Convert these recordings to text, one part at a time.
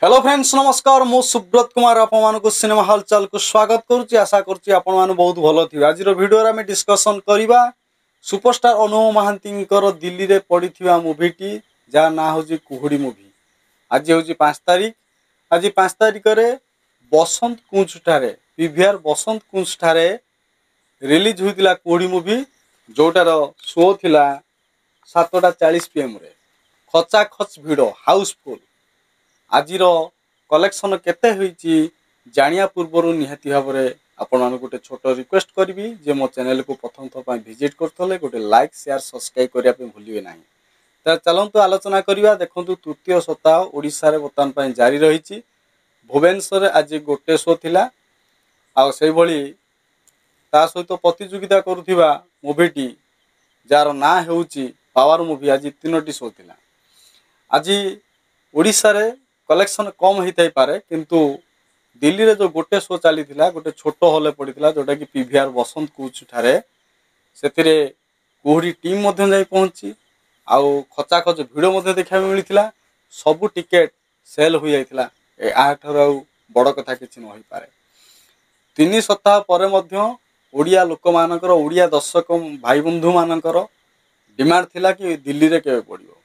Hello friends नमस्कार मु सुब्रत कुमार आपण सिनेमा हलचल को स्वागत करुच्ची आशा करुच्ची आपण माने बहुत भलो थिबे। आज वीडियो रे डिस्कशन करिबा सुपरस्टार अनुव महांती दिल्ली रे पड़िथिबा मूवीटी जा ना होजी कुहुड़ी मूवी। आज होजी 5 तारीख। आज 5 तारीख रे बसंत कुंज ठारे पीवीआर बसंत कुंज ठारे रिलीज होइतिला कुहुड़ी मूवी, जोटार शो थिला 7:40 PM रे। खचा खच भिड़ हाउसफुल। आजिर कलेक्शन केते होईची जानिया पूर्वर निहाती भाव में आपण गोटे छोट रिक्वेस्ट करी जे मो चैनल को प्रथम थर विजिट करते गोटे लाइक शेयर सब्सक्राइब करने भूलिए ना। तो चलतु आलोचना करवा। देखु तृतीय सप्ताह ओडिशा रे बर्तमान जारी रही। भुवनेश्वर आज गोटे शो थिला से भली ता सहित प्रतियोगिता करुवा मूवीटी जार ना होउची पावर मूवी। आज 3टी शो थिला। आज ओडिशा रे कलेक्शन कम होता पारे किंतु दिल्ली रे जो गोटे शो चली गोटे छोट हॉल पड़ता जोटा कि पीवीआर बसंत कुंज ठारे से कुहुड़ी टीम जाई पहुंची आउ खचा खच भिड़ देखा मिलता। सबू टिकेट सेल हो जाता। बड़ कथा किसी न हो पारे। 3 सप्ताह पर ओडिया लोक मानकर ओडिया दर्शक भाई बंधु मानकर डिमांड थिला कि दिल्ली रे केबे पड़ियो।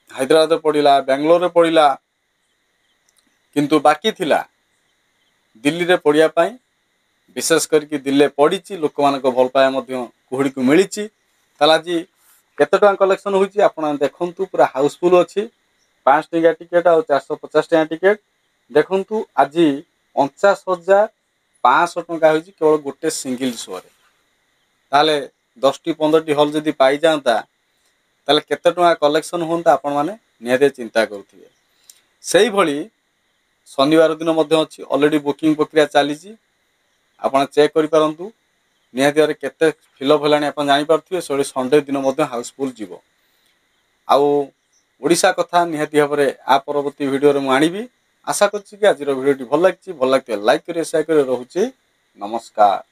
हैदराबाद पड़िला, बेंगलोर रे पड़िला, किंतु बाकी थिला दिल्ली रे पड़िया पाई। विशेष करके दिल्ली पड़ी लोक मान भल पाए कुहुड़ी को मिली। आज केते टका कलेक्शन होची आपण देखंतु। पूरा हाउसफुल अच्छी। 5 टका टिकेट और 450 टका टिकेट। देखंतु आज 49,500 टका होची केवल गोटे सिंगल शो रे। ताले 10टी 15टी हॉल जदी पाई जांता ताले केते टका कलेक्शन होंता आपण माने निहाते चिंता करुथिबे। सेही भली शनिवार दिन अच्छी ऑलरेडी बुकिंग प्रक्रिया चली। आप चेक करूँ निहाती केते फिलअप है आप जापे। संडे दिन हाउसफुल जीव। आशा कथा निहाती भाव में आ परवर्ती वीडियो में आनी। आशा करी आज वीडियो भल लगी लाइक करें शेयर करें। रोचे नमस्कार।